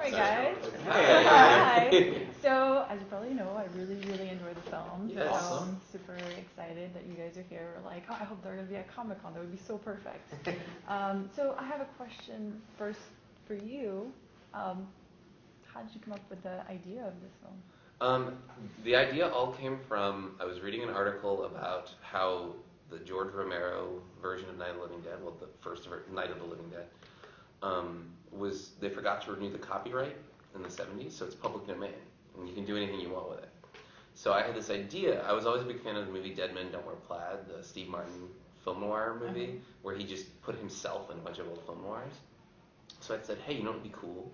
Hi guys. Hi. Hi. So, as you probably know, I really enjoy the film. Yes. So Awesome. I'm super excited that you guys are here. We're like, oh, I hope they're going to be at Comic-Con. That would be so perfect. So I have a question first for you. How did you come up with the idea of this film? The idea all came from, I was reading an article about how the George Romero version of Night of the Living Dead, well, the first Night of the Living Dead, they forgot to renew the copyright in the 70s, so it's public domain, and you can do anything you want with it. So I had this idea. I was always a big fan of the movie Dead Men Don't Wear Plaid, the Steve Martin film noir movie, where he just put himself in a bunch of old film noirs. So I said, hey, you know what would be cool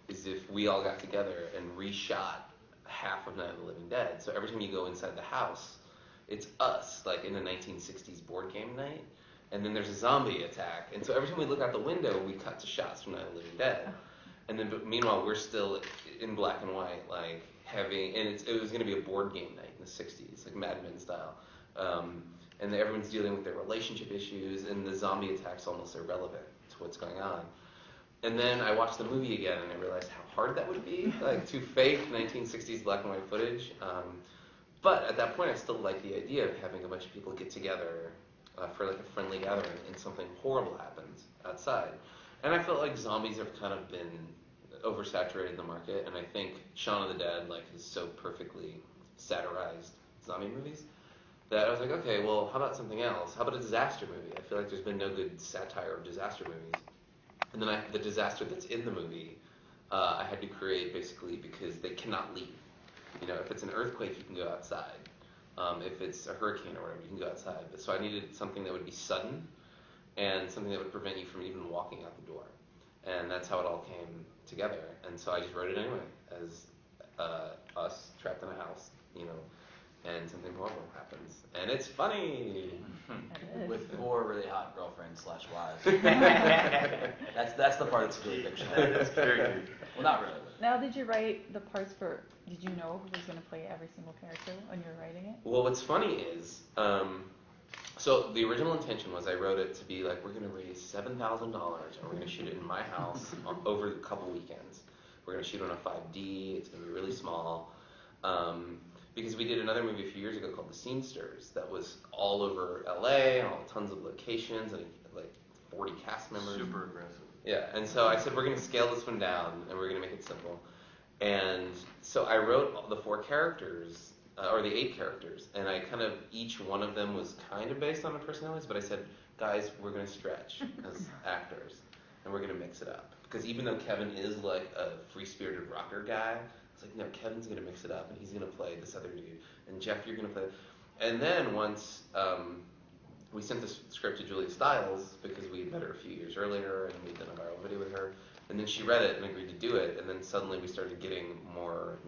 is if we all got together and reshot half of Night of the Living Dead. So every time you go inside the house, it's us, like in a 1960s board game night, and then there's a zombie attack. And so every time we look out the window, we cut to shots from Night of the Living Dead. And then, but meanwhile, we're still in black and white, like having, and it was going to be a board game night in the 60s, like Mad Men style. And everyone's dealing with their relationship issues, and the zombie attack's almost irrelevant to what's going on. And then I watched the movie again, and I realized how hard that would be, like to fake 1960s black and white footage. But at that point, I still liked the idea of having a bunch of people get together for like a friendly gathering, and something horrible happens outside. And I felt like zombies have kind of been oversaturated in the market, and I think Shaun of the Dead like has so perfectly satirized zombie movies that I was like, okay, well, how about something else? How about a disaster movie? I feel like there's been no good satire of disaster movies. And then the disaster that's in the movie, I had to create basically because they cannot leave. You know, if it's an earthquake, you can go outside. If it's a hurricane or whatever, you can go outside. But so I needed something that would be sudden and something that would prevent you from even walking out the door. And that's how it all came together. And so I just wrote it anyway as us trapped in a house, you know, and something horrible happens. And it's funny. With 4 really hot girlfriends / wives. that's the part that's really fictional. That's very good. Well, not really. Now, did you write the parts for, did you know who was going to play every single character when you were writing it? Well, what's funny is, so the original intention was I wrote it to be like, we're going to raise $7,000 and we're going to shoot it in my house over a couple weekends. We're going to shoot on a 5D. It's going to be really small. Because we did another movie a few years ago called The Scenesters that was all over LA, all tons of locations, and like 40 cast members. Super aggressive. Yeah, and so I said, we're going to scale this one down, and we're going to make it simple. And so I wrote the 4 characters, or the 8 characters, and I kind of, each one of them was kind of based on their personalities, but I said, guys, we're going to stretch as actors, and we're going to mix it up. Because even though Kevin is like a free-spirited rocker guy, it's like, no, Kevin's going to mix it up, and he's going to play this other dude. And Jeff, you're going to play. And then once we sent the script to Julia Stiles, because we had met her a few years earlier, and we'd done a viral video with her, and then she read it and agreed to do it, and then suddenly we started getting more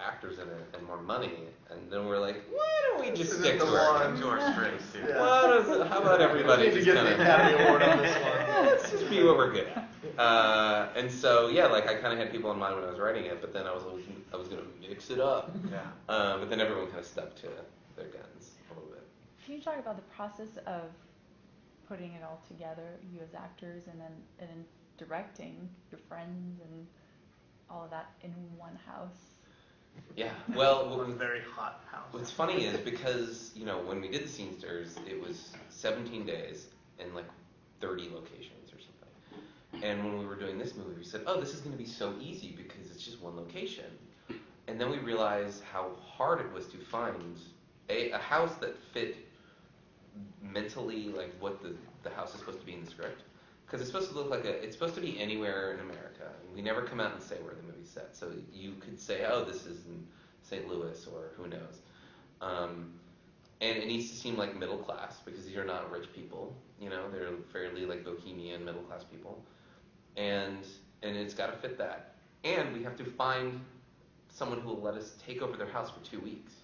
actors in it and more money, and then we're like, why don't we just stick to our strengths? Yeah. How about everybody We need to get the Academy Award on this one. Let's just be what we're good at. And so, yeah, like I kind of had people in mind when I was writing it, but then I was going to mix it up. Yeah. But then everyone kind of stuck to their guns a little bit. Can you talk about the process of putting it all together, you as actors, and then directing your friends and all of that in one house? Yeah, well, One very hot house. what's funny is because, you know, when we did The Scenesters, it was 17 days and like 30 locations or something. And when we were doing this movie, we said, oh, this is going to be so easy because it's just one location. And then we realized how hard it was to find a house that fit mentally like what the house is supposed to be in the script. Because it's supposed to look like it's supposed to be anywhere in America. We never come out and say where the movie's set. So you could say, oh, this is in St. Louis or who knows. And it needs to seem like middle class because these are not rich people. You know, they're fairly like bohemian middle class people. And it's got to fit that. And we have to find someone who will let us take over their house for 2 weeks.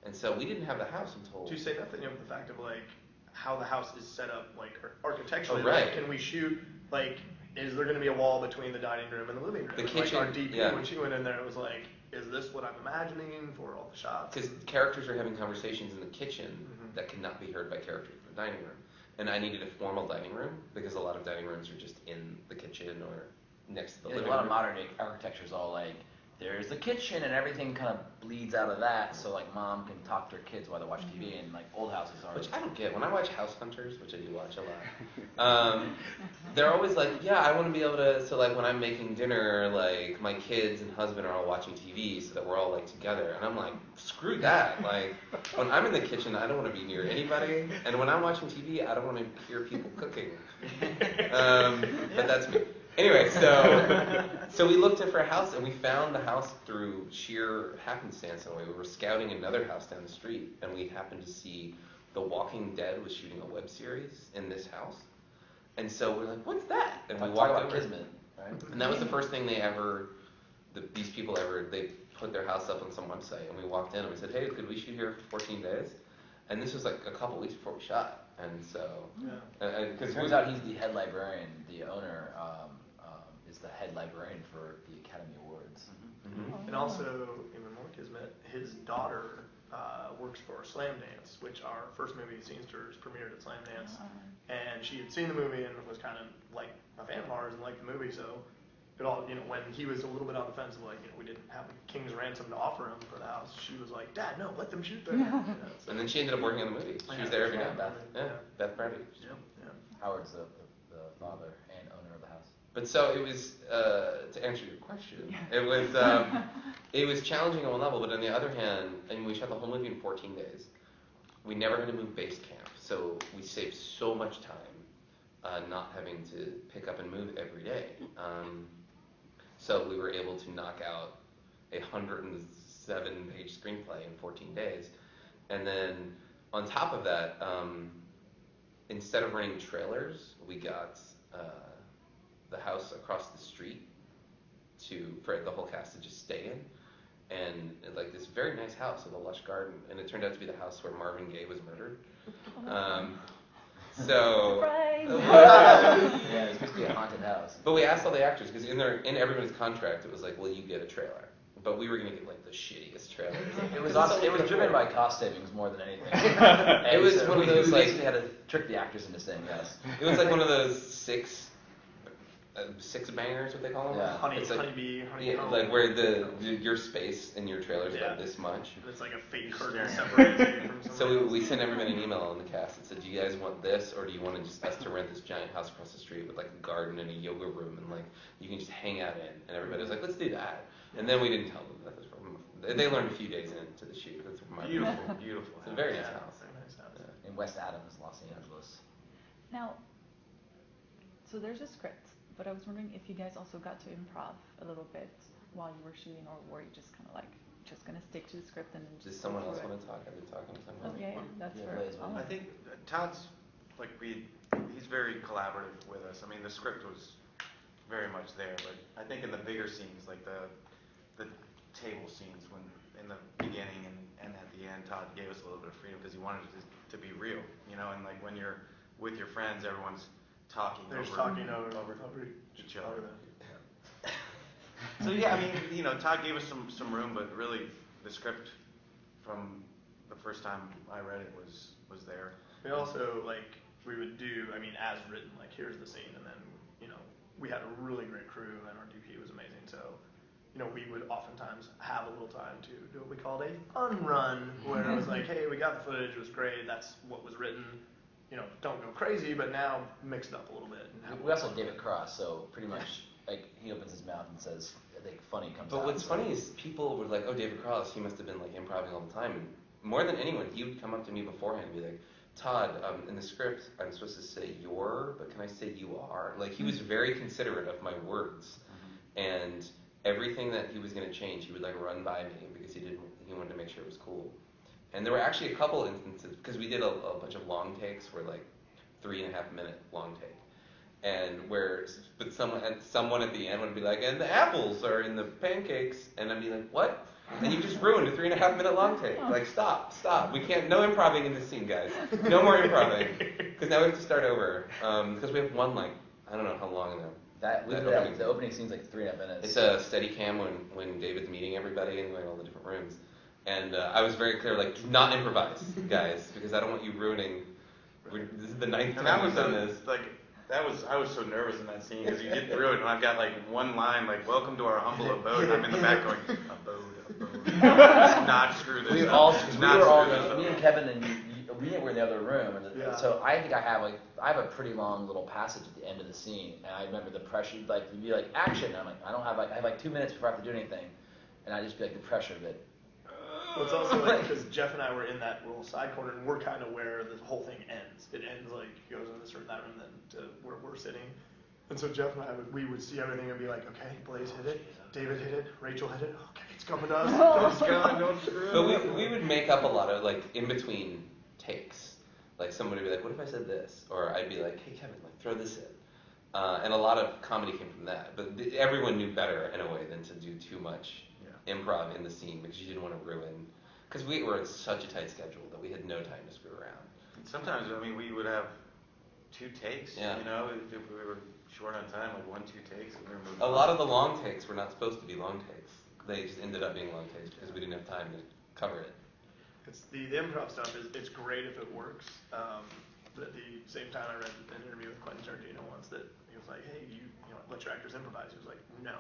And so we didn't have the house until... Do you say nothing of the fact of like how the house is set up, like architecturally? Oh, right. Like, can we shoot like? Is there going to be a wall between the dining room and the living room? The And, kitchen, like our DP, yeah. when she went in there, it was like, is this what I'm imagining for all the shots? Because characters are having conversations in the kitchen that cannot be heard by characters in the dining room. And I needed a formal dining room because a lot of dining rooms are just in the kitchen or next to the Yeah, living a lot of room. modern architecture is all like, there's the kitchen and everything kind of bleeds out of that, so like mom can talk to her kids while they watch TV, and like old houses are. Which I don't get. When I watch House Hunters, which I do watch a lot, they're always like, yeah, I want to be able to, so like when I'm making dinner, like my kids and husband are all watching TV so that we're all like together. And I'm like, screw that. Like when I'm in the kitchen, I don't want to be near anybody. And when I'm watching TV, I don't want to hear people cooking. But that's me. Anyway, so we looked for a house, and we found the house through sheer happenstance in a way. We were scouting another house down the street, and we happened to see The Walking Dead was shooting a web series in this house. And so we're like, what's that? And we walked over. Kismet, right? And that was the first thing they put their house up on some website. And we walked in, and we said, hey, could we shoot here for 14 days? And this was like a couple weeks before we shot. And so, because turns out he's the head librarian, the owner is the head librarian for the Academy Awards. And also, even more kismet, his daughter works for Slam Dance, which our first movie, Scenesters, premiered at Slam Dance. And she had seen the movie and was kind of like a fan of ours and liked the movie, so it all, when he was a little bit on the fence of like, we didn't have a king's ransom to offer him for the house, she was like, Dad, no, let them shoot there. And then she ended up working on the movie. She was there every day. Beth Brady. Howard's the father and owner of the house. But so it was, to answer your question, it was challenging on one level, but on the other hand, we shot the whole movie in 14 days. We never had to move base camp, so we saved so much time not having to pick up and move every day. So we were able to knock out a 107-page screenplay in 14 days. And then on top of that, instead of renting trailers, we got the house across the street for the whole cast to just stay in, and like this very nice house with a lush garden, and it turned out to be the house where Marvin Gaye was murdered. So yeah, it's supposed to be a haunted house. But we asked all the actors, because in everyone's contract it was like, well, you get a trailer, but we were gonna get like the shittiest trailer. It was driven by cost savings more than anything. It was one of those we like basically had to trick the actors into saying yes. It was like one of those six bangers, what they call them. Yeah. Honeybee, honeycomb. like where your space in your trailer is about this much. It's like a fake curtain separates you from So we sent everybody an email on the cast that said, do you guys want this, or do you want us to rent this giant house across the street with like a garden and a yoga room and like you can just hang out in? And everybody was like, let's do that. And then we didn't tell them that was from. They learned a few days into the shoot. That's from my beautiful. It's a very nice house. Very nice house. Yeah. In West Adams, Los Angeles. Now, so there's a script, but I was wondering if you guys also got to improv a little bit while you were shooting, or were you just kind of like just gonna stick to the script and then just? Does someone else want to talk? I've been talking to someone. Oh yeah, that's for. Blaise, I think Todd's he's very collaborative with us. I mean, the script was very much there, but I think in the bigger scenes, like the table scenes, when in the beginning and at the end, Todd gave us a little bit of freedom because he wanted it to be real, and like when you're with your friends, everyone's talking. They're just over talking over each other. So yeah, I mean, Todd gave us some room, but really the script from the first time I read it was there. We also we would do, as written, here's the scene, and then we had a really great crew, and our DP was amazing. So we would oftentimes have a little time to do what we called a fun run, where it was like, hey, we got the footage, it was great, that's what was written. Don't go crazy, but now mix it up a little bit. We also gave it cross, so pretty much he opens his mouth and says, I think funny comes out. But what's funny is people were like, oh, David Cross, he must have been improvising all the time. And more than anyone, he would come up to me beforehand and be like, Todd, in the script, I'm supposed to say you're, but can I say you are? He was very considerate of my words. And everything that he was going to change, he would run by me because he wanted to make sure it was cool. And there were actually a couple instances, because we did a bunch of long takes, where 3.5-minute long take. But someone at the end would be like, and the apples are in the pancakes, and I'd be like, what? And you just ruined a 3.5-minute long take. Stop. We can't, no improving in this scene, guys. No more improving. Because now we have to start over. Because we have one, I don't know how long in there. The opening scene's 3.5 minutes. It's a steady cam when David's meeting everybody and going all the different rooms. And I was very clear, do not improvise, guys, because I don't want you ruining. This is the 9th time we've done this. I was so nervous in that scene because you get through it and I've got like one line like "Welcome to our humble abode." And I'm in the back going abode. Not screw this. We up. all, Do we not were all, screw this up. me and Kevin and we were in the other room, and Yeah. so I think I have a pretty long little passage at the end of the scene, and I remember the pressure, like you'd be like action, and I'm like I have like 2 minutes before I have to do anything, and I just be like the pressure of it. Well, it's also like because Jeff and I were in that little side corner, and we're kind of where the whole thing ends. It ends like he goes in this room, that room, then to where we're sitting. And so Jeff and I we would see everything and be like, okay, Blaise hit it, David hit it, Rachel hit it. Okay, it's coming to us. It's going, don't screw it. But we would make up a lot of like in between takes. Like someone would be like, what if I said this? Or I'd be like, hey Kevin, like throw this in. And a lot of comedy came from that. But everyone knew better in a way than to do too much improv in the scene because you didn't want to ruin. Because we were at such a tight schedule that we had no time to screw around. Sometimes I mean we would have 2 takes. Yeah. You know, if we were short on time, like 1-2 takes. And we were moving A lot of the long takes were not supposed to be long takes. They just ended up being long takes because we didn't have time to cover it. It's the improv stuff it's great if it works. But at the same time, I read an interview with Quentin Tarantino once that he was like, hey, you know, let your actors improvise. He was like, no.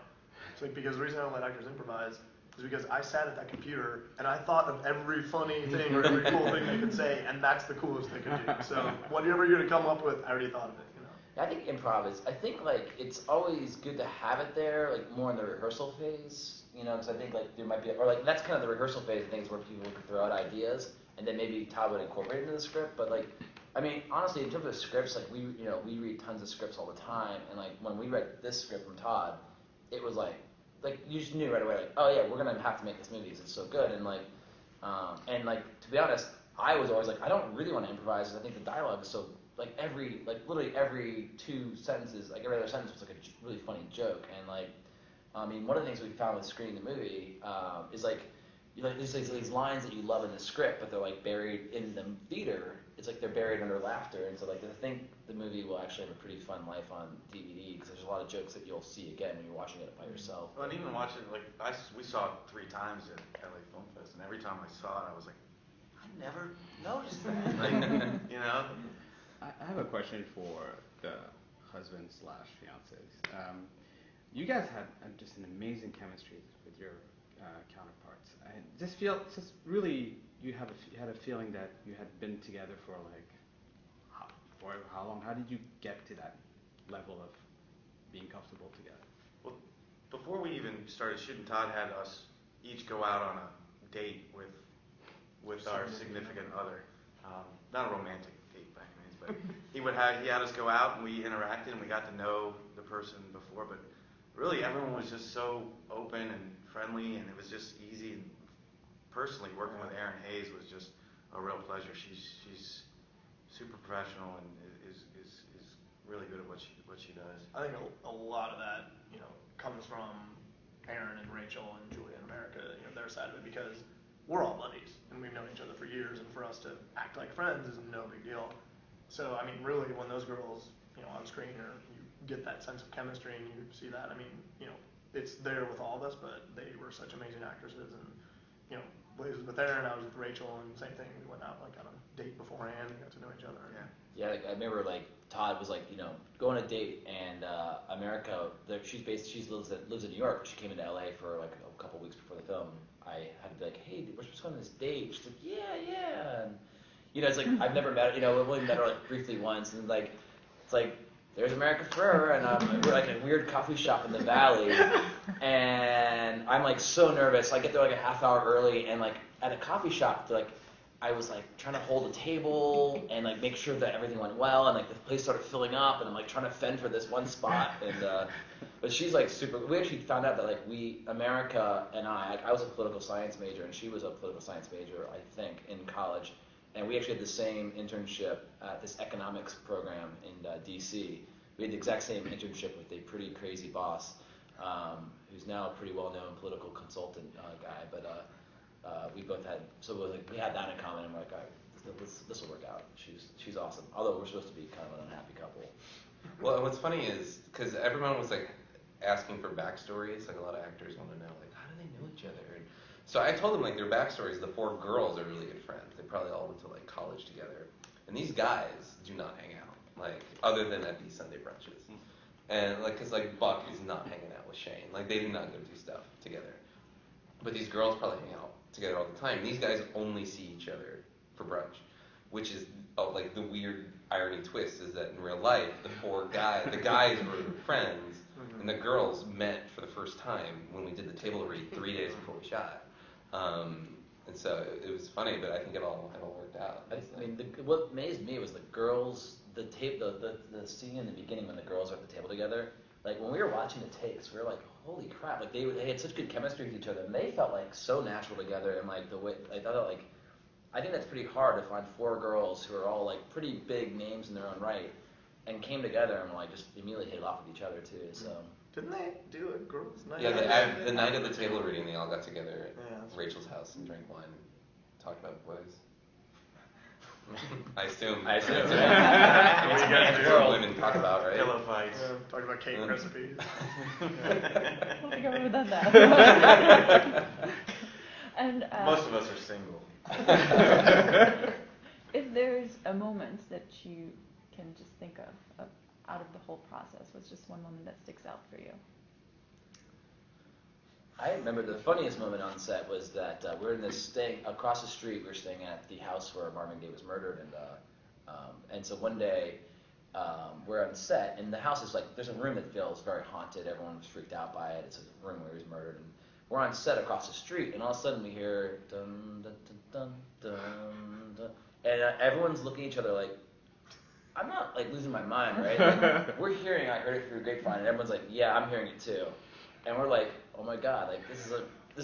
It's like because the reason I don't let actors improvise is because I sat at that computer and I thought of every funny thing or every cool thing they could say, and that's the coolest they could do. So whatever you're gonna come up with, I already thought of it. You know. I think improv is. I think like it's always good to have it there, like more in the rehearsal phase. You know, because I think like there might be, or like that's kind of the rehearsal phase of things where people can throw out ideas, and then maybe Todd would incorporate it into the script. But like, I mean, honestly, in terms of scripts, like we read tons of scripts all the time, and like when we read this script from Todd, it was like you just knew right away, like, oh yeah, we're gonna have to make this movie because it's so good, and like to be honest, I was always like, I don't really want to improvise because I think the dialogue is so like literally every 2 sentences, like every other sentence was like a really funny joke, and like. I mean, one of the things we found with screening the movie is like there's these lines that you love in the script, but they're like buried in the theater. It's like they're buried under laughter, and so like I think the movie will actually have a pretty fun life on DVD because there's a lot of jokes that you'll see again when you're watching it by yourself. Well, and even watching like we saw it 3 times at LA Film Fest, and every time I saw it, I was like, I never noticed that. Like, you know. I have a question for the husband/fiancés. You guys had just an amazing chemistry with your counterparts. I just really you had a feeling that you had been together for how long? How did you get to that level of being comfortable together? Well, before we even started shooting, Todd had us each go out on a date with our significant other. Not a romantic date by any means, but he had us go out and we interacted and we got to know the person before, but really, everyone was just so open and friendly, and it was just easy. And personally, working with Erinn Hayes was just a real pleasure. She's super professional and is really good at what she does. I think a lot of that, you know, comes from Erinn and Rachel and Julia and America, you know, their side of it, because we're all buddies and we've known each other for years, and for us to act like friends is no big deal. So I mean, really, when those girls, you know, on screen get that sense of chemistry and you see that. I mean, you know, it's there with all of us, but they were such amazing actresses, and you know, Blaise was with Erinn, I was with Rachel, and same thing. We went out like on a date beforehand, we got to know each other. Yeah, like, I remember like Todd was like, you know, go on a date, and America, she lives in New York. She came into LA for like a couple weeks before the film. I had to be like, hey, we're supposed to go on this date. She's like, yeah, and you know, it's like I've never met her. You know, we've only met her like briefly once, and like it's like. There's America Ferrera, and we're like in a weird coffee shop in the valley, and I'm like so nervous. I get there like a half hour early, and like at a coffee shop, like I was like trying to hold a table and like make sure that everything went well, and like the place started filling up, and I'm like trying to fend for this one spot, and but she's like super. We actually found out that like America and I was a political science major, and she was a political science major, I think, in college. And we actually had the same internship at this economics program in D.C. We had the exact same internship with a pretty crazy boss, who's now a pretty well-known political consultant guy. But we both had, so it was like, we had that in common, and we're like, all right, this will work out. She's awesome. Although we're supposed to be kind of an unhappy couple. Well, and what's funny is because everyone was like asking for backstories. Like a lot of actors want to know, like, how do they know each other? And so I told them like their backstories. The 4 girls are really good friends. They probably all went to like college together. And these guys do not hang out. like other than at these Sunday brunches. And like, cause like Buck is not hanging out with Shane. Like they do not go do stuff together. But these girls probably hang out together all the time. These guys only see each other for brunch, which is like the weird irony twist is that in real life the guys were friends and the girls met for the first time when we did the table read 3 days before we shot. And so it was funny, but I think it all worked out. I mean, what amazed me was the girls, the scene in the beginning when the girls are at the table together. Like when we were watching the takes, we were like, "Holy crap!" Like they had such good chemistry with each other, and they felt like so natural together. And like the way I thought, like I think that's pretty hard to find 4 girls who are all like pretty big names in their own right, and came together and like just immediately hit it off with each other too. So didn't they do a girls' night? Yeah, the night of the table reading, they all got together at Rachel's house and drank wine, talked about boys. I assume. What do you guys That's do? what women talk about, right? Pillow fights. Talk about cake recipes. I don't think I've ever done that. And Most of us are single. if there's a moment that you can just think of out of the whole process, what's just one moment that sticks out for you? I remember the funniest moment on set was that we were staying across the street. We were staying at the house where Marvin Gaye was murdered, and so one day we're on set, and the house is like there's a room that feels very haunted. Everyone was freaked out by it. It's a room where he was murdered, and we're on set across the street, and all of a sudden we hear dun dun dun dun dun, dun and everyone's looking at each other like, I'm not like losing my mind, right? Like, we're hearing, I heard it through the grapevine, and everyone's like, yeah, I'm hearing it too. And we're like, oh my god, like this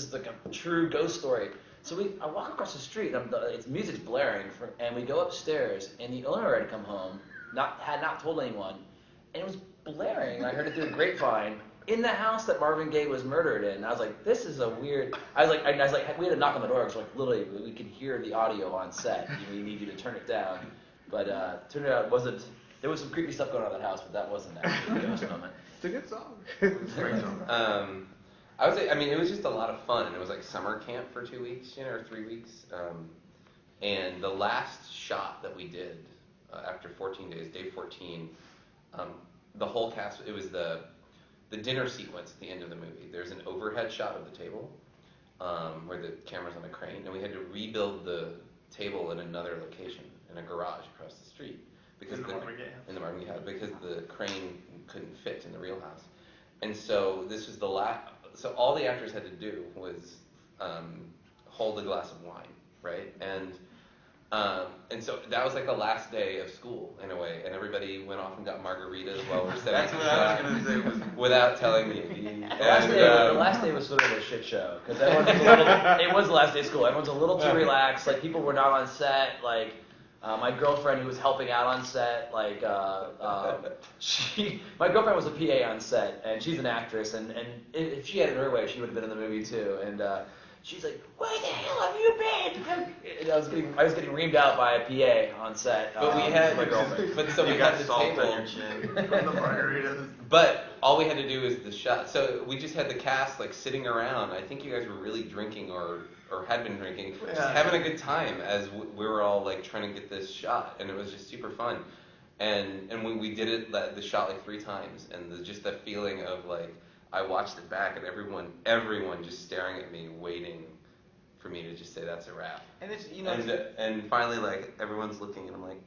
is like a true ghost story. So I walk across the street, and it's music's blaring, and we go upstairs, and the owner had come home, had not told anyone, and it was blaring. And I heard it through the grapevine in the house that Marvin Gaye was murdered in. I was like, this is a weird. I was like, we had to knock on the door because like literally we could hear the audio on set. We need you to turn it down. But turned out it wasn't. There was some creepy stuff going on in that house, but that wasn't actually a ghost moment. It's a good song. It's a great song. I would say, I mean, it was just a lot of fun, and it was like summer camp for 2 weeks, or 3 weeks. And the last shot that we did after 14 days, day 14, the whole cast, it was the dinner sequence at the end of the movie. There's an overhead shot of the table where the camera's on a crane, and we had to rebuild the table in another location, in a garage across the street. Because in the Marvin Gaye house, because the crane couldn't fit in the real house. And so this was the last. So all the actors had to do was hold a glass of wine, right? And so that was like the last day of school in a way, and everybody went off and got margaritas while we're setting. That's what I was gonna say. Without telling me. The last day was sort of a shit show because it was the last day of school. Everyone's a little too relaxed. Like people were not on set. Like my girlfriend who was helping out on set, like my girlfriend was a PA on set, and she's an actress, and if she had it her way, she would have been in the movie too. And she's like, "Where the hell have you been?" And I was getting reamed out by a PA on set. But we had my girlfriend. But so we got had the salt on table. your chin. From the margaritas. But all we had to do is the shot. So we just had the cast like sitting around. I think you guys were really drinking or had been drinking, just having a good time as we were all like trying to get this shot, and it was just super fun. And when we did it, the shot like 3 times, and just that feeling of like I watched it back, and everyone just staring at me, waiting for me to just say that's a wrap. And it's and finally like everyone's looking, and I'm like,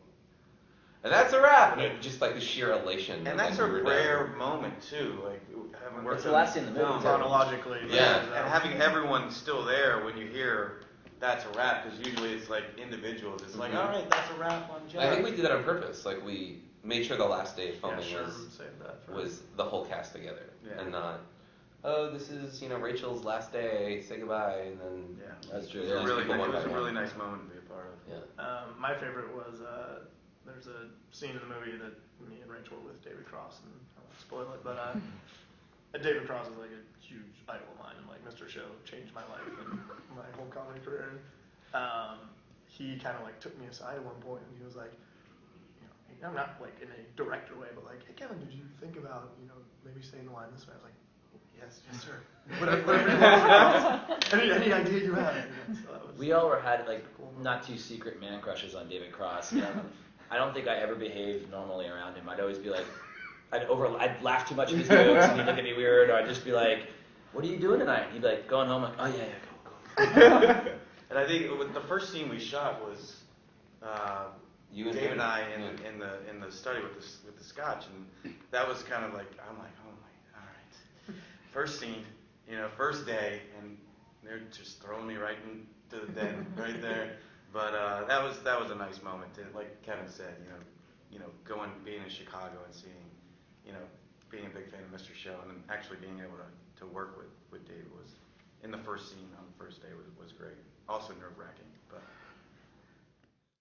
and that's a wrap. And it, just like the sheer elation. And that's a rare moment too. Like having worked It's the last scene in the movie. Chronologically. Yeah. and having everyone still there when you hear that's a wrap, because usually it's like individuals. It's like, all right, that's a wrap on Jack. I think we did that on purpose. Like we made sure the last day of filming was was the whole cast together, Yeah. and not, oh, this is Rachel's last day, say goodbye, and then That's true. It Yeah. was, people one it was by a one. really nice moment to be a part of. Yeah. My favorite was there's a scene in the movie that me and Rachel were with David Cross, and I won't spoil it, but David Cross is like a huge idol of mine, and like Mr. Show changed my life and my whole comedy career. He kind of like took me aside at one point, and he was like, I'm not like in a director way, but like, hey Kevin, did you think about maybe saying the line this way? I was like, yes sir. Whatever you want. Any idea you have? So We all had like not too secret man crushes on David Cross. I don't think I ever behaved normally around him. I'd always be like, I'd laugh too much at his jokes, and he'd look at me weird, or I'd just be like, "What are you doing tonight?" And he'd be like, "Going home." I'm like, "Oh yeah, go." And I think the first scene we shot was You and Dave and him. I in the study with the scotch, and that was kind of like, I'm like, oh my, all right. First scene, first day, and they're just throwing me right into the den right there. But that was a nice moment. Like Kevin said, being in Chicago and seeing, being a big fan of Mr. Show, and then actually being able to work with David was in the first scene on the first day was great. Also nerve wracking, but.